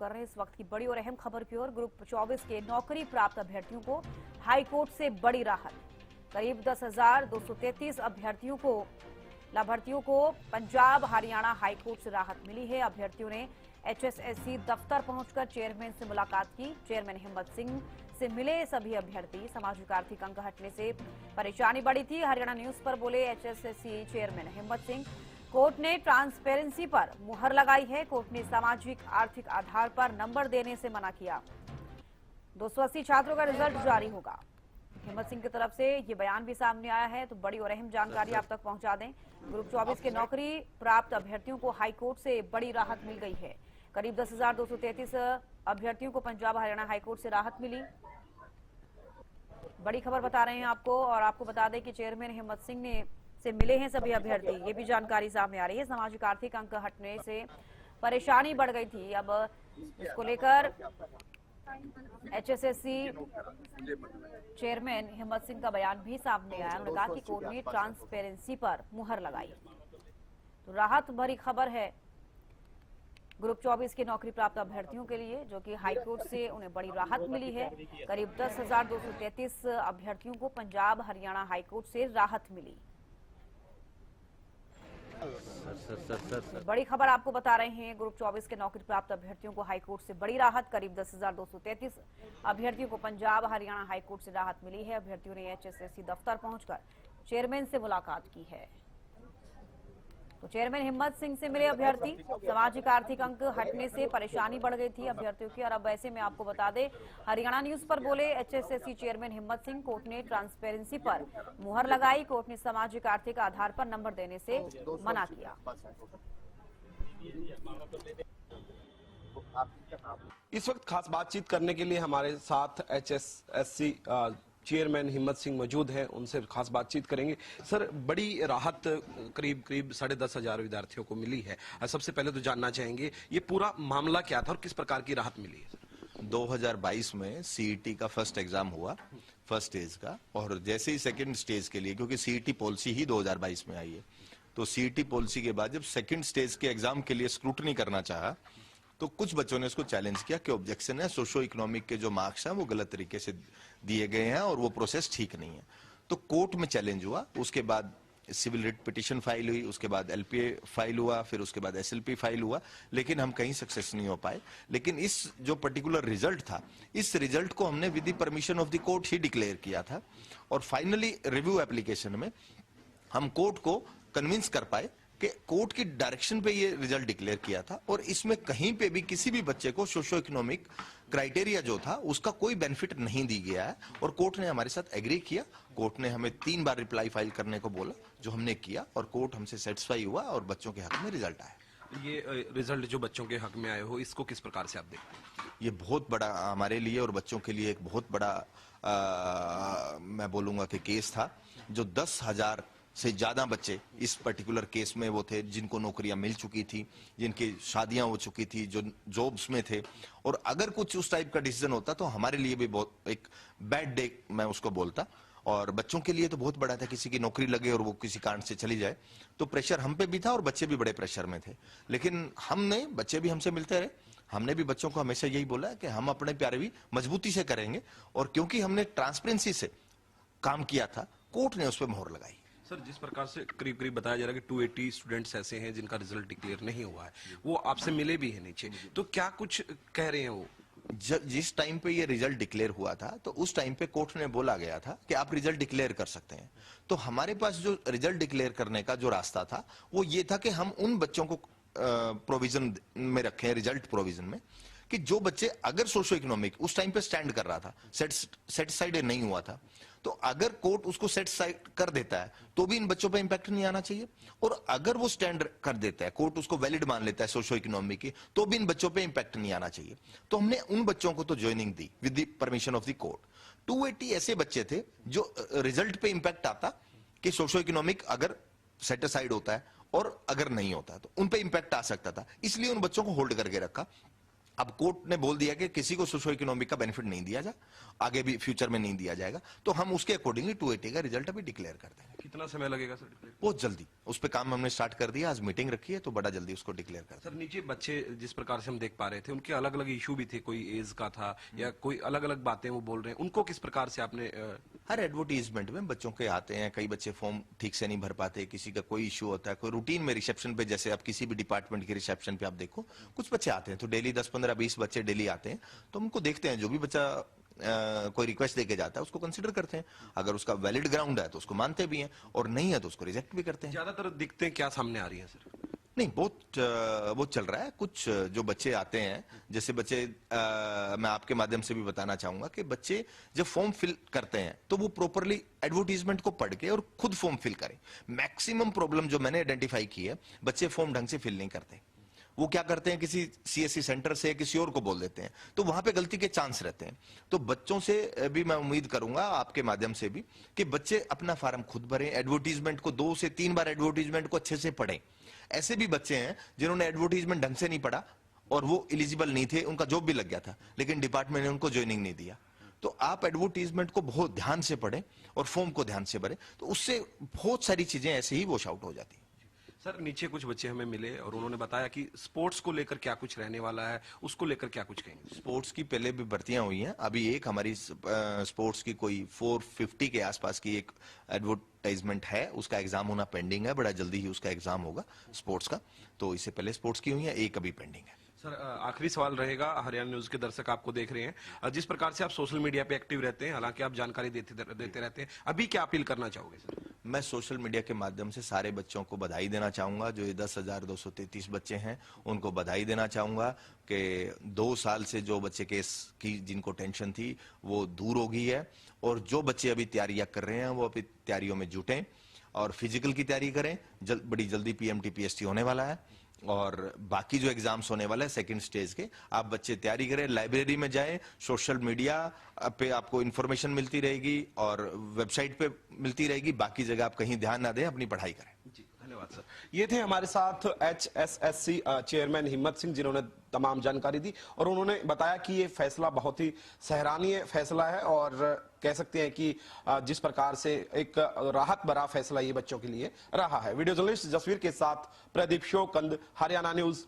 कर रहे हैं इस वक्त की बड़ी और अहम खबर की ओर। ग्रुप 24 के नौकरी प्राप्त अभ्यर्थियों को हाईकोर्ट से बड़ी राहत। करीब 10,233 लाभार्थियों को पंजाब हरियाणा हाईकोर्ट से राहत मिली है। अभ्यर्थियों ने HSSC दफ्तर पहुंचकर चेयरमैन से मुलाकात की। चेयरमैन हिम्मत सिंह से मिले सभी अभ्यर्थी। सामाजिक आर्थिक अंक हटने से परेशानी बढ़ी थी। हरियाणा न्यूज पर बोले HSSC चेयरमैन हिम्मत सिंह। कोर्ट ने ट्रांसपेरेंसी पर मुहर लगाई है। कोर्ट ने सामाजिक आर्थिक आधार पर नंबर देने से मना किया। 280 छात्रों का रिजल्ट जारी होगा। हिम्मत सिंह की तरफ से ये बयान भी सामने आया है, तो बड़ी और अहम जानकारी आप तक पहुंचा दें। ग्रुप 24 के नौकरी प्राप्त अभ्यर्थियों को हाईकोर्ट से बड़ी राहत मिल गई है। करीब 10,233 अभ्यर्थियों को पंजाब हरियाणा हाईकोर्ट से राहत मिली। बड़ी खबर बता रहे हैं आपको, और आपको बता दें कि चेयरमैन हिम्मत सिंह ने से मिले हैं सभी अभ्यर्थी। ये भी जानकारी सामने आ रही है। सामाजिक आर्थिक अंक हटने से परेशानी बढ़ गई थी। अब इसको लेकर HSSC चेयरमैन हिम्मत सिंह का बयान भी सामने आया। उन्होंने कहा कि कोर्ट ने ट्रांसपेरेंसी पर मुहर लगाई। तो राहत भरी खबर है ग्रुप 24 के नौकरी प्राप्त अभ्यर्थियों के लिए, जो कि हाईकोर्ट से उन्हें बड़ी राहत मिली है। करीब 10,233 अभ्यर्थियों को पंजाब हरियाणा हाईकोर्ट से राहत मिली। बड़ी खबर आपको बता रहे हैं। ग्रुप 24 के नौकरी प्राप्त अभ्यर्थियों को हाईकोर्ट से बड़ी राहत। करीब 10,233 अभ्यर्थियों को पंजाब हरियाणा हाईकोर्ट से राहत मिली है। अभ्यर्थियों ने HSSC दफ्तर पहुंचकर चेयरमैन से मुलाकात की है। तो चेयरमैन हिम्मत सिंह से मिले अभ्यर्थी। सामाजिक आर्थिक अंक हटने से परेशानी बढ़ गई थी अभ्यर्थियों की। और अब ऐसे में आपको बता दें, हरियाणा न्यूज पर बोले HSSC चेयरमैन हिम्मत सिंह। कोर्ट ने ट्रांसपेरेंसी पर मुहर लगाई। कोर्ट ने सामाजिक आर्थिक आधार पर नंबर देने से मना किया। इस वक्त खास बातचीत करने के लिए हमारे साथ HSSC चेयरमैन हिम्मत सिंह मौजूद हैं। उनसे खास बातचीत करेंगे। सर, बड़ी राहत करीब 10,500 विद्यार्थियों को मिली है। सबसे पहले तो जानना चाहेंगे ये पूरा मामला क्या था और किस प्रकार की राहत मिली है? 2022 में CET का फर्स्ट एग्जाम हुआ, फर्स्ट स्टेज का, और जैसे ही सेकंड स्टेज के लिए, क्योंकि CET पॉलिसी ही 2022 में आई है, तो CET पॉलिसी के बाद जब सेकंड स्टेज के एग्जाम के लिए स्क्रूटनी करना चाहा, तो कुछ बच्चों ने इसको चैलेंज किया कि ऑब्जेक्शन है, सोशो इकोनॉमिक के जो मार्क्स हैं वो गलत तरीके से दिए गए हैं और वो प्रोसेस ठीक नहीं है। तो कोर्ट में चैलेंज हुआ। उसके बाद सिविल रिट पिटीशन फाइल हुई, उसके बाद LPA फाइल हुआ, फिर उसके बाद SLP फाइल हुआ, लेकिन हम कहीं सक्सेस नहीं हो पाए। लेकिन इस जो पर्टिकुलर रिजल्ट था, इस रिजल्ट को हमने with the permission of the court he declare किया था। और फाइनली रिव्यू एप्लीकेशन में हम कोर्ट को कन्विंस कर पाए कि कोर्ट की डायरेक्शन पे ये रिजल्ट डिक्लेयर किया था, और इसमें कहीं पे भी किसी भी बच्चे को सोशो इकोनॉमिक क्राइटेरिया जो था उसका कोई बेनिफिट नहीं दी गया है। और कोर्ट ने हमारे साथ एग्री किया। कोर्ट ने हमें 3 बार रिप्लाई फाइल करने को बोला, जो हमने किया, और कोर्ट हमसे सेटिस्फाई हुआ और बच्चों के हक में रिजल्ट आया। ये रिजल्ट जो बच्चों के हक में आए हो, इसको किस प्रकार से आप देखते हैं? ये बहुत बड़ा हमारे लिए और बच्चों के लिए एक बहुत बड़ा मैं बोलूंगा कि केस था। जो 10,000 से ज्यादा बच्चे इस पर्टिकुलर केस में वो थे जिनको नौकरियां मिल चुकी थी, जिनकी शादियां हो चुकी थी, जो जॉब्स में थे। और अगर कुछ उस टाइप का डिसीजन होता तो हमारे लिए भी बहुत एक बैड डे मैं उसको बोलता, और बच्चों के लिए तो बहुत बड़ा था। किसी की नौकरी लगे और वो किसी कारण से चली जाए, तो प्रेशर हम पे भी था और बच्चे भी बड़े प्रेशर में थे। लेकिन हमने, बच्चे भी हमसे मिलते रहे, हमने भी बच्चों को हमेशा यही बोला कि हम अपने प्यारे भी मजबूती से करेंगे। और क्योंकि हमने ट्रांसपेरेंसी से काम किया था, कोर्ट ने उस पर मोहर लगाई। सर, जिस प्रकार से करीब करीब बताया जा रहा है कि 280 स्टूडेंट्स ऐसे हैं जिनका रिजल्ट डिक्लेयर नहीं हुआ है, वो आपसे मिले भी हैं नीचे, तो क्या कुछ कह रहे हैं वो? जिस टाइम पे ये रिजल्ट डिक्लेयर हुआ था, तो उस टाइम पे कोर्ट ने बोला गया था कि आप रिजल्ट डिक्लेयर कर सकते हैं। तो हमारे पास जो रिजल्ट डिक्लेयर करने का जो रास्ता था वो ये था कि हम उन बच्चों को प्रोविजन में रखें, रिजल्ट प्रोविजन में, कि जो बच्चे अगर सोशो इकोनॉमिक उस टाइम पे स्टैंड कर रहा था, सेटिस्फाइड नहीं हुआ था, तो अगर कोर्ट उसको सेटिस्फाइड कर देता है तो भी इन बच्चों पे इंपैक्ट नहीं आना चाहिए। और अगर वो स्टैंड कर देता है, कोर्ट उसको वैलिड मान लेता है सोशो इकोनॉमिक की, तो भी इन बच्चों पे इंपैक्ट नहीं आना चाहिए। तो हमने उन बच्चों को तो joining the with the permission of the court. 280 ऐसे बच्चे थे जो रिजल्ट पे इंपैक्ट आता कि सोशो इकोनॉमिक अगर सेटिस्फाइड होता है और अगर नहीं होता तो उन पे इंपैक्ट आ सकता था, इसलिए उन बच्चों को होल्ड करके रखा। अब कोर्ट ने बोल दिया कि किसी को सोशो इकोनॉमिक का बेनिफिट नहीं दिया जा, आगे भी फ्यूचर में नहीं दिया जाएगा, तो हम उसके अकॉर्डिंगली 280 का रिजल्ट अभी डिक्लेयर कर देंगे। कितना समय लगेगा सर डिक्लेयर? बहुत जल्दी उस पर काम हमने स्टार्ट कर दिया, आज मीटिंग रखी है तो बड़ा जल्दी उसको डिक्लेयर कर देंगे। सर नीचे बच्चे जिस प्रकार से हम देख पा रहे थे, उनके अलग अलग इशू भी थे, कोई एज का था या कोई अलग अलग बातें वो बोल रहे हैं, उनको किस प्रकार से आपने हर एडवर्टीजमेंट में बच्चों के आते हैं, कई बच्चे फॉर्म ठीक से नहीं भर पाते, किसी का कोई इश्यू होता है, कोई रूटीन में रिसेप्शन पे, जैसे आप किसी भी डिपार्टमेंट के रिसेप्शन पे आप देखो कुछ बच्चे आते हैं तो डेली 10, 15, 20 बच्चे डेली आते हैं, तो हम उनको देखते हैं, जो भी बच्चा कोई रिक्वेस्ट देके जाता है उसको कंसिडर करते हैं, अगर उसका वैलिड ग्राउंड है तो उसको मानते भी हैं और नहीं है तो उसको रिजेक्ट भी करते हैं। ज्यादातर दिखते क्या सामने आ रही है सर? नहीं, बहुत चल रहा है। कुछ जो बच्चे आते हैं, जैसे बच्चे मैं आपके माध्यम से भी बताना चाहूंगा कि बच्चे जब फॉर्म फिल करते हैं तो वो प्रॉपरली एडवर्टीजमेंट को पढ़ के और खुद फॉर्म फिल करें। मैक्सिमम प्रॉब्लम जो मैंने आइडेंटिफाई की है, बच्चे फॉर्म ढंग से फिल नहीं करते, वो क्या करते हैं किसी सीएससी सेंटर से किसी और को बोल देते हैं, तो वहां पे गलती के चांस रहते हैं। तो बच्चों से भी मैं उम्मीद करूंगा आपके माध्यम से भी कि बच्चे अपना फार्म खुद भरें, एडवर्टीजमेंट को 2 से 3 बार एडवर्टीजमेंट को अच्छे से पढ़ें। ऐसे भी बच्चे हैं जिन्होंने एडवर्टीजमेंट ढंग से नहीं पढ़ा और वो एलिजिबल नहीं थे, उनका जॉब भी लग गया था लेकिन डिपार्टमेंट ने उनको ज्वाइनिंग नहीं दिया। तो आप एडवर्टीजमेंट को बहुत ध्यान से पढ़ें और फॉर्म को ध्यान से भरें, तो उससे बहुत सारी चीजें ऐसे ही वॉश आउट हो जाती हैं। सर नीचे कुछ बच्चे हमें मिले और उन्होंने बताया कि स्पोर्ट्स को लेकर क्या कुछ रहने वाला है, उसको लेकर क्या कुछ कहेंगे? स्पोर्ट्स की पहले भी भर्तियां हुई हैं, अभी एक हमारी स्पोर्ट्स की कोई 450 के आसपास की एक एडवर्टाइजमेंट है, उसका एग्जाम होना पेंडिंग है, बड़ा जल्दी ही उसका एग्जाम होगा स्पोर्ट्स का। तो इससे पहले स्पोर्ट्स की हुई है, एक अभी पेंडिंग है। सर आखिरी सवाल रहेगा, हरियाणा न्यूज के दर्शक आपको देख रहे हैं, जिस प्रकार से आप सोशल मीडिया पे एक्टिव रहते हैं, हालांकि आप जानकारी देते रहते हैं, अभी क्या अपील करना चाहोगे सर? मैं सोशल मीडिया के माध्यम से सारे बच्चों को बधाई देना चाहूंगा, जो ये 10,233 बच्चे हैं उनको बधाई देना चाहूंगा कि 2 साल से जो बच्चे केस की जिनको टेंशन थी वो दूर हो गई है, और जो बच्चे अभी तैयारियां कर रहे हैं वो अभी तैयारियों में जुटें और फिजिकल की तैयारी करें। बड़ी जल्दी पीएमटी पीएसटी होने वाला है और बाकी जो एग्जाम्स होने वाले हैं सेकंड स्टेज के, आप बच्चे तैयारी करें, लाइब्रेरी में जाएं, सोशल मीडिया पे आपको इंफॉर्मेशन मिलती रहेगी और वेबसाइट पे मिलती रहेगी, बाकी जगह आप कहीं ध्यान ना दें, अपनी पढ़ाई करें। जी धन्यवाद सर। ये थे हमारे साथ HSSC चेयरमैन हिम्मत सिंह, जिन्होंने तमाम जानकारी दी और उन्होंने बताया कि ये फैसला बहुत ही सराहनीय फैसला है और कह सकते हैं कि जिस प्रकार से एक राहत भरा फैसला ये बच्चों के लिए रहा है। वीडियो जर्नलिस्ट जसवीर के साथ प्रदीप शोकंद, हरियाणा न्यूज,